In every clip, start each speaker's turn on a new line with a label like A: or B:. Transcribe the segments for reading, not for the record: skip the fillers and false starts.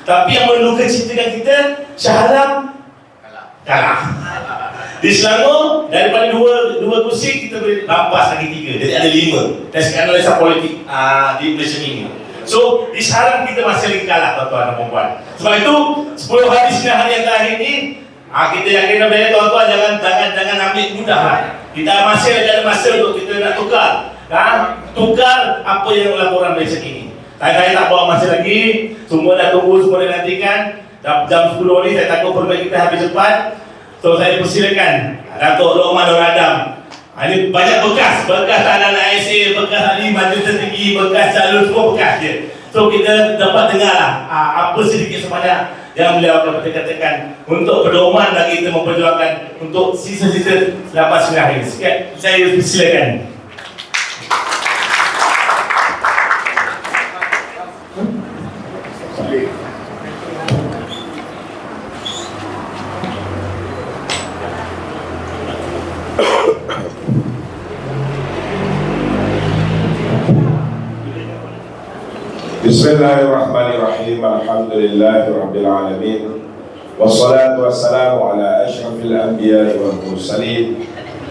A: Tapi yang menduga citakan kita, Shah Alam kalah. Di Selangor daripada dua kursi kita boleh rampas lagi 3, jadi ada 5. Dan sekarang analisa politik di Malaysia ini. So di Shah Alam kita masih lagi kalah, tuan-tuan dan puan-puan. Sebab itu 10 hari 9 hari yang terakhir ini, kita yakin sebenarnya tuan-tuan jangan ambil mudah lah. Kita masih ada masa untuk kita nak tukar apa yang laporan Malaysia ini. Saya tak bawa masa lagi, semua dah tunggu, semua dah nantikan. Jam 10 ni saya takut perlu kita habis cepat. So saya persilakan Datuk Lokman Nur Adam. Ini banyak bekas anak-anak ISA, bekas ahli majlis tertinggi, bekas calon, semua bekas je. So kita dapat dengar lah apa sedikit sebanyak yang beliau akan katakan untuk pedoman lagi kita memperjuangkan untuk sisa-sisa selepas 9 hari. Saya persilakan.
B: Bismillahirrahmanirrahim. Alhamdulillahirabbil alamin. Wassalatu wassalamu ala asyrafil anbiya'i wal mursalin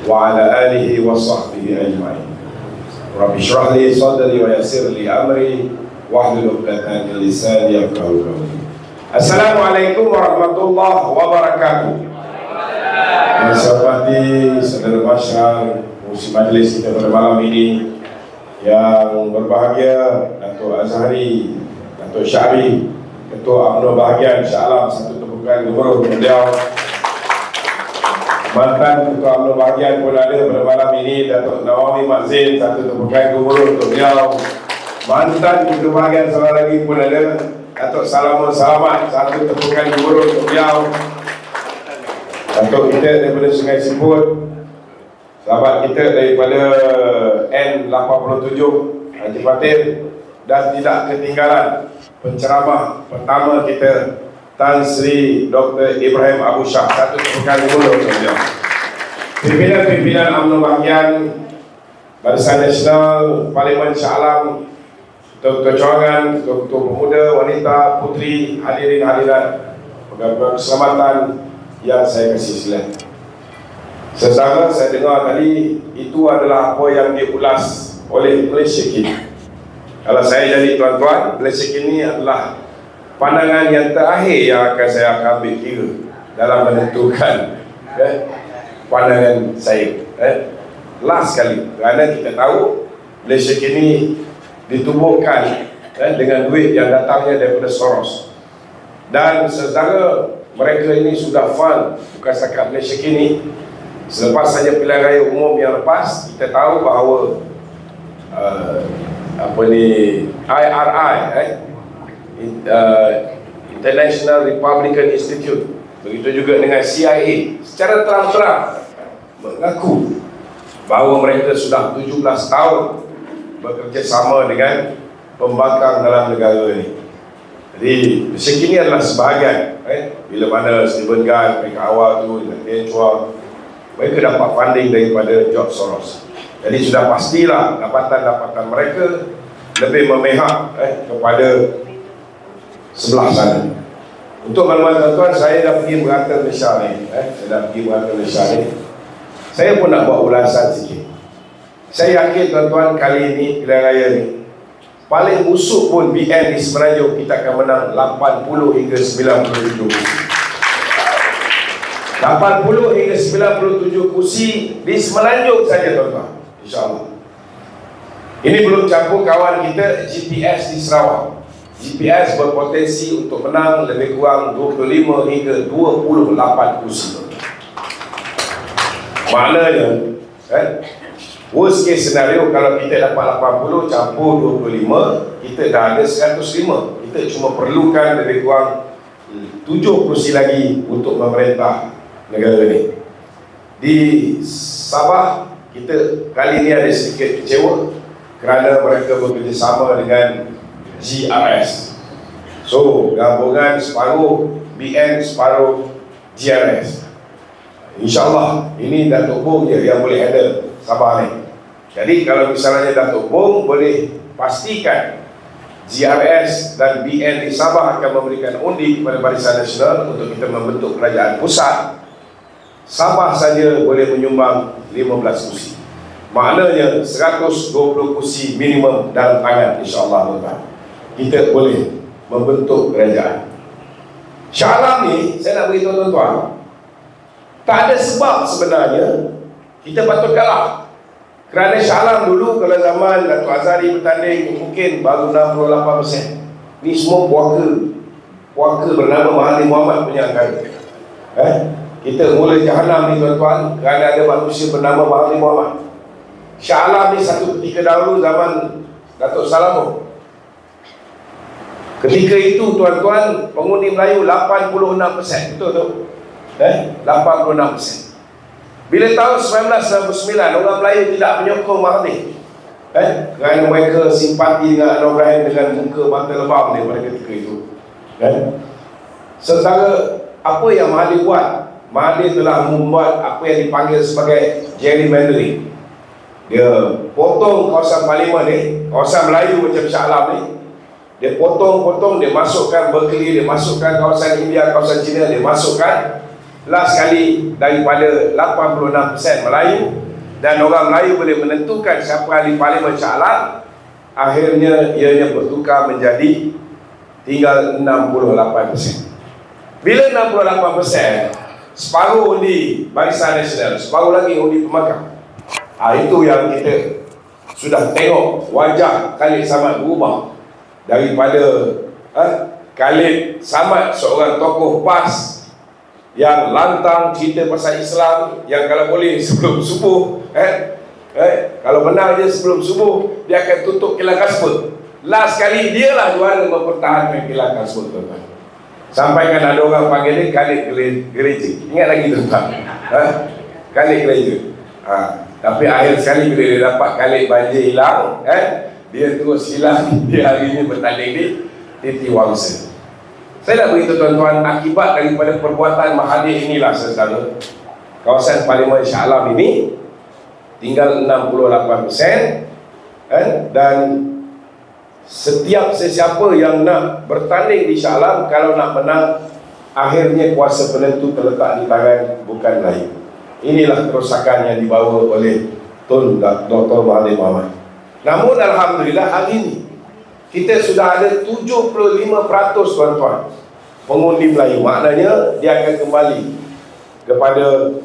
B: wa ala alihi wa sahbihi ajma'in. Rabbi shrah li sadri wa yassir li amri wahlul 'uqdatam min lisani yafqahu qawli. Assalamualaikum warahmatullahi wabarakatuh. Yang saya hormati saudara masyarakat musim majlis kita pada malam ini, yang berbahagia Datuk Azhari, Datuk Syari, Ketua UMNO bahagian Shah Alam, satu tepukan gubernur beliau. Mantan Ketua UMNO bahagian pun ada pada malam ini, Datuk Nawami Mak Zain, satu tepukan gubernur untuk beliau. Mantan Ketua bahagian seorang lagi pun ada, Datuk Salamun Salamat, satu tepukan gubernur untuk beliau. Datuk kita daripada Sungai Siput, sahabat kita daripada N87 Haji Fatir, dan tidak ketinggalan penceramah pertama kita Tan Sri Dr. Ibrahim Abu Shah, satu tepukan gubernur untuk beliau. Pimpinan UMNO bahagian, Barisan Nasional, Parlimen Shah Alam, Ketua Cawangan, Ketua Pemuda, Wanita, Putri, hadirin hadirat, pegawai keselamatan yang saya kasih silakan. Secara saya dengar tadi, itu adalah apa yang diulas oleh Malaysia kini. Kalau saya jadi tuan-tuan, Malaysia kini adalah pandangan yang terakhir yang saya akan ambil kira dalam menentukan pandangan saya. Last sekali, kerana kita tahu Malaysia kini ditubuhkan dengan duit yang datangnya daripada Soros. Dan secara mereka ini sudah fund, bukan setakat Malaysia kini. Selepas saja pilihan raya umum yang lepas, kita tahu bahawa IRI, International Republican Institute, begitu juga dengan CIA, secara terang-terang mengaku bahawa mereka sudah 17 tahun bekerjasama dengan pembangkang dalam negara ini. Jadi Malaysia kini adalah sebahagian, bila mana Stephen Gunn, mereka awal tu dengan Dien Chua, mereka dapat funding daripada George Soros. Jadi sudah pastilah dapatan-dapatan mereka lebih memihak kepada sebelah sana. Untuk maklumat tuan-tuan, saya dah pergi merantau Malaysia ni. Saya pun nak buat ulasan sikit. Saya yakin tuan-tuan, kali ini pilihan raya ni paling busuk pun BN di Semenanjung kita akan menang 80 hingga 97 kursi. 80 hingga 97 kursi di Semenanjung saja tuan-tuan, insyaAllah. Ini belum campur kawan kita GPS di Sarawak. GPS berpotensi untuk menang lebih kurang 25 hingga 28 kursi. Maknanya worst case scenario, kalau kita dapat 80 campur 25, kita dah ada 105. Kita cuma perlukan lebih kurang 7 kursi lagi untuk memerintah negara ni. Di Sabah, kita kali ini ada sedikit kecewa kerana mereka bekerjasama dengan GRS. So, gabungan separuh BN, separuh GRS. InsyaAllah, ini Datuk Bong je yang boleh handle Sabah ni. Jadi, kalau misalnya Datuk Bong boleh pastikan GRS dan BN di Sabah akan memberikan undi kepada Barisan Nasional untuk kita membentuk kerajaan pusat. Sabah saja boleh menyumbang 15 kursi. Maknanya 120 kursi minimum dalam tangan, insya-Allah kita boleh membentuk kerajaan. Shah Alam ni, saya nak beritahu tuan-tuan, tak ada sebab sebenarnya kita patut kalah. Kerana Shah Alam dulu kalau zaman Datuk Azhari bertanding mungkin baru 68%. Ni semua puaka bernama Mahathir Mohamad punya angkara. Kita mula jahanam ni tuan-tuan kerana ada manusia bernama Mahathir Mohamad. Shah Alam ni satu ketika dahulu zaman Datuk Salamo. Ketika itu tuan-tuan pengundi Melayu 86%. Betul tu? 86%. Bila tahun 1999 orang Melayu tidak menyokong Mahathir, kerana mereka simpati dengan Anwar Ibrahim dengan muka mata lebam dia pada ketika itu. Sementara apa yang Mahathir buat, Mahathir telah membuat apa yang dipanggil sebagai gerrymandering. Dia potong kawasan Parlimen ni, kawasan Melayu macam Shah Alam ni, dia potong, dia masukkan Berkeley, dia masukkan kawasan India, kawasan China, dia masukkan. Last sekali daripada 86% Melayu, dan orang Melayu boleh menentukan siapa ahli Parlimen Shah Alam. Akhirnya ianya bertukar menjadi tinggal 68%. Bila 68%, separuh undi Barisan Nasional, separuh lagi undi Pemakam. Itu yang kita sudah tengok wajah Khalid Samad berubah. Daripada Khalid Samad seorang tokoh PAS yang lantang cerita pasal Islam, yang kalau boleh sebelum subuh kalau menang je sebelum subuh dia akan tutup kilang Kasper. Last kali dia lah juara mempertahankan kilang Kasper, tuan-tuan. Sampai kan ada orang panggil dia Khalid Gereja. Ingat lagi tuan-tuan? Khalid Gereja. Tapi akhir sekali bila dia dapat Khalid banjir hilang, dia terus hilang. Dia hari ini bertanding di Titi Wangsa. Saya nak beritahu tuan-tuan, akibat daripada perbuatan Mahathir inilah saudara, kawasan Parlimen Shah Alam ini tinggal 68%, dan setiap sesiapa yang nak bertanding di Shah Alam, kalau nak menang, akhirnya kuasa penentu terletak di tangan bukan Melayu. Inilah kerosakan yang dibawa oleh Tun Dr. Mahathir Mohamad. Namun alhamdulillah hari ini kita sudah ada 75% tuan-tuan pengundi Melayu. Maknanya dia akan kembali kepada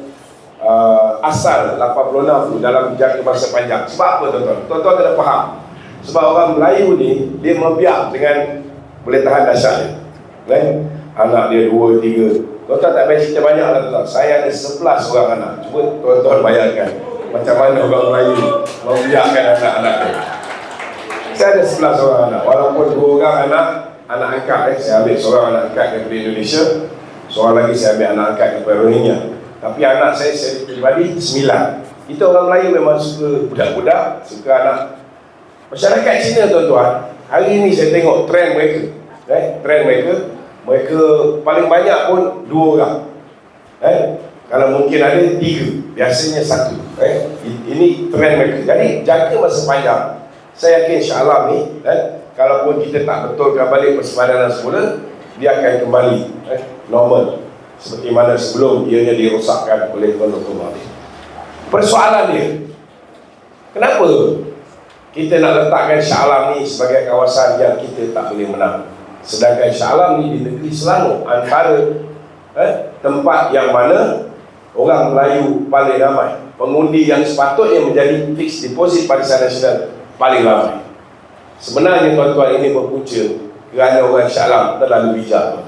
B: asal 86 dalam jangka masa panjang. Sebab apa tuan-tuan? Tuan-tuan kena faham. Sebab orang Melayu ni dia membiak dengan boleh tahan dahsyat dia. Anak dia 2, 3. Tuan-tuan tak payah cerita banyak lah tuan-tuan. Saya ada 11 orang anak. Cuba tuan-tuan bayangkan macam mana orang Melayu membiakkan anak-anak dia. Saya ada 11 orang anak. Walaupun 2 orang anak angkat, saya ambil seorang anak angkat daripada Indonesia, seorang lagi saya ambil anak angkat daripada Rohingya. Tapi anak saya pribadi 9. Itu orang Melayu memang suka budak-budak, suka anak. Masyarakat Cina tuan-tuan, hari ini saya tengok trend mereka. Trend mereka paling banyak pun 2 orang. Kalau mungkin ada 3, biasanya 1. Ini trend mereka. Jadi jangka masa panjang, saya yakin Shah Alam ni, kalaupun kita tak betulkan balik persepadanan semula, dia akan kembali normal seperti mana sebelum ianya dirosakkan oleh Dr. Mahathir. Persoalan dia, kenapa kita nak letakkan Shah Alam ni sebagai kawasan yang kita tak boleh menang, sedangkan Shah Alam ni di negeri Selangor antara tempat yang mana orang Melayu paling ramai, pengundi yang sepatutnya menjadi fixed deposit Barisan Nasional paling ramai. Sebenarnya tuan-tuan ini berpunca kerana orang Shah Alam terlalu bijak.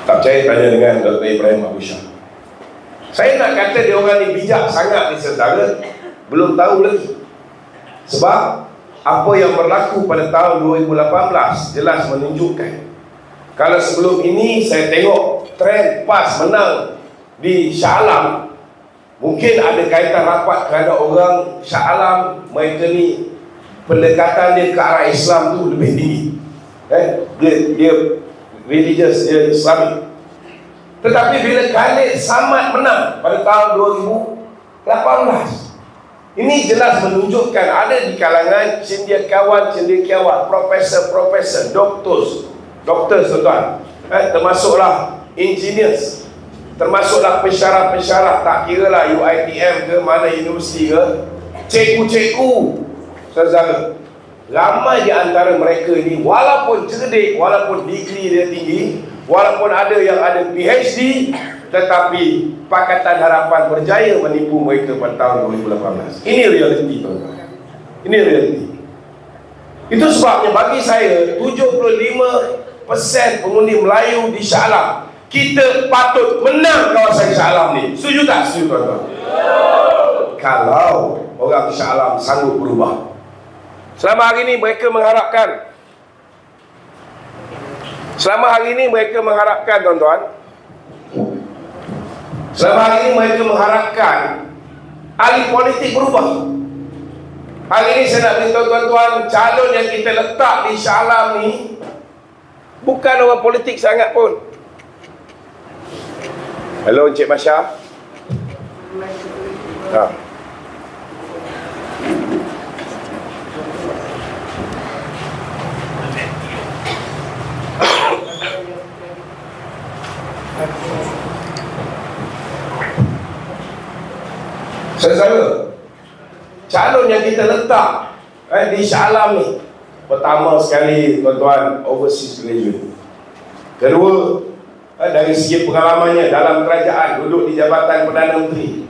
B: Tak percaya tanya dengan Dr. Ibrahim Abu Shah. Saya nak kata dia orang ni bijak sangat ni saudara, belum tahu lagi. Sebab apa yang berlaku pada tahun 2018 jelas menunjukkan, kalau sebelum ini saya tengok trend PAS menang di Shah Alam, mungkin ada kaitan rapat kerana orang Shah Alam mereka ni pendekatan dia ke arah Islam tu lebih tinggi. Dia religious, dia Islamic. Tetapi bila Khalid Samad menang pada tahun 2018, Ini jelas menunjukkan ada di kalangan cendekiawan, profesor, doktor tuan-tuan, termasuklah engineers, termasuklah pensyarah, tak kira lah UiTM ke mana universiti ke, cikgu-cikgu, saudara. Ramai di antara mereka ini walaupun cerdik, walaupun degree dia tinggi, walaupun ada yang ada PhD, tetapi Pakatan Harapan berjaya menipu mereka pada tahun 2018. Ini realiti, tuan-tuan. Ini realiti. Itu sebabnya bagi saya 75% pengundi Melayu di Shah Alam, kita patut menang kawasan Shah Alam ni. Setuju tak? Setuju, tuan-tuan? Kalau orang Shah Alam sanggup berubah. Selama hari ini mereka mengharapkan, tuan-tuan, selama hari ini mereka mengharapkan ahli politik berubah. Hari ini saya nak beritahu tuan-tuan, calon yang kita letak di Shah Alam ni bukan orang politik sangat pun. Hello Encik Masya. Saudara, calon yang kita letak di Shah Alam ni, pertama sekali tuan-tuan, overseas graduate. Kedua, dari segi pengalamannya dalam kerajaan, duduk di Jabatan Perdana Menteri,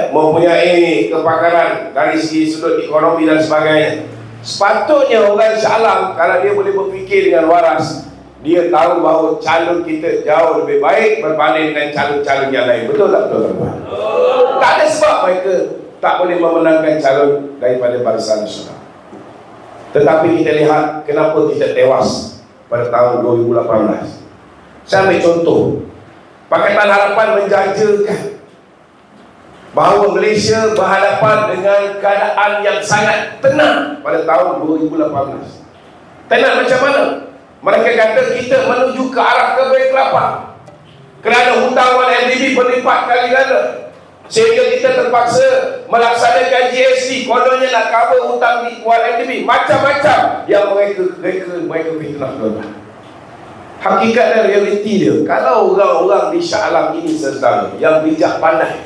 B: mempunyai kepakaran dari segi sudut ekonomi dan sebagainya. Sepatutnya orang Shah Alam, kalau dia boleh berfikir dengan waras, dia tahu bahawa calon kita jauh lebih baik berbanding dengan calon-calon yang lain. Betul tak, tuan-tuan? Tak ada sebab mereka tak boleh memenangkan calon daripada Barisan Nasional. Tetapi kita lihat kenapa kita tewas pada tahun 2018. Saya ambil contoh. Pakatan Harapan menjajakan bahawa Malaysia berhadapan dengan keadaan yang sangat tenang pada tahun 2018. Tenang macam mana? Mereka kata kita menuju ke arah kebangkrutan kerana hutang 1MDB berlipat kali ganda, sehingga kita terpaksa melaksanakan GST, kononnya nak cover hutang di 1MDB, macam-macam yang mereka fitnah, tuan-tuan. Hakikat dan realiti dia, kalau orang-orang di Shah Alam ini saudara yang bijak pandai,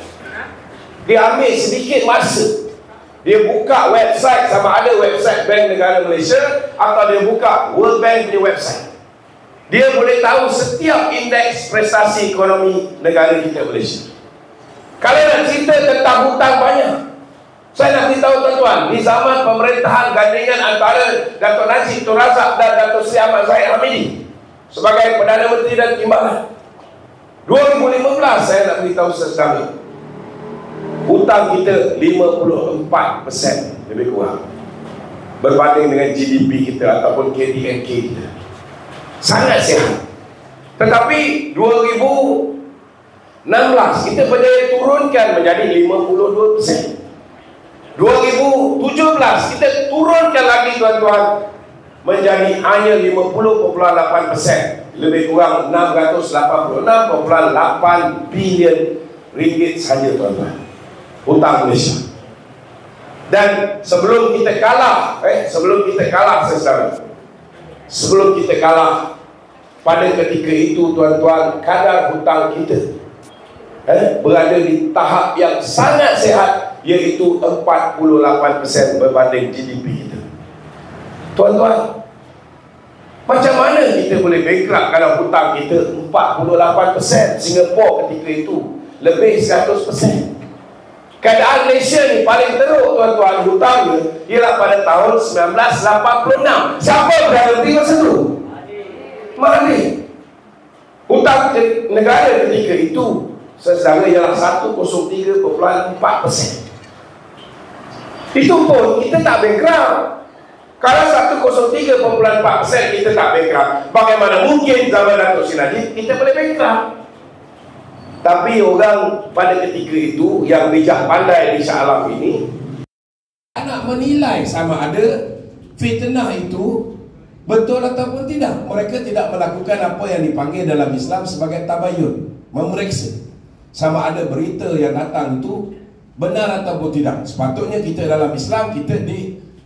B: dia ambil sedikit masa, dia buka website, sama ada website Bank Negara Malaysia atau dia buka World Bank punya website, dia boleh tahu setiap indeks prestasi ekonomi negara kita Malaysia. Kalau nak cerita tentang hutang banyak, saya nak beritahu tuan-tuan, di zaman pemerintahan gandingan antara Dato' Najib Tun Razak dan Dato' Seri Ahmad Zahid Hamidi sebagai Perdana Menteri dan Timbalan, 2015, saya nak beritahu sesuatu, hutang kita 54% lebih kurang berbanding dengan GDP kita ataupun KDNK kita. Sangat sihat. Tetapi 2016 kita berjaya turunkan menjadi 52%. 2017 kita turunkan lagi, tuan-tuan, menjadi hanya 50.8%, lebih kurang 686.8 bilion ringgit saja, tuan-tuan, hutang Malaysia. Dan sebelum kita kalah, sebelum kita kalah pada ketika itu, tuan-tuan, kadar hutang kita berada di tahap yang sangat sehat, iaitu 48% berbanding GDP kita. Tuan-tuan, macam mana kita boleh bankrupt kalau hutang kita 48%? Singapura ketika itu lebih 100%. Keadaan Malaysia ni paling teruk, tuan-tuan, hutangnya ialah pada tahun 1986. Siapa Perdana Menteri masa itu? Mahathir. Hutang negara ketika itu secara ialah 103.4%. Itu pun kita tak bankrupt. Kalau 103.4% kita tak bankrupt, bagaimana mungkin zaman Dato' Seri Najib kita boleh bankrupt? Tapi orang pada ketika itu yang bijak pandai di Shah Alam ini nak menilai sama ada fitnah itu betul ataupun tidak. Mereka tidak melakukan apa yang dipanggil dalam Islam sebagai tabayun, memeriksa sama ada berita yang datang itu
C: benar ataupun tidak. Sepatutnya kita dalam Islam kita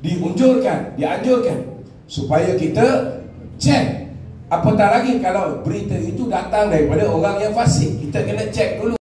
C: dianjurkan supaya kita cek. Apatah lagi kalau berita itu datang daripada orang yang fasik, kita kena cek dulu.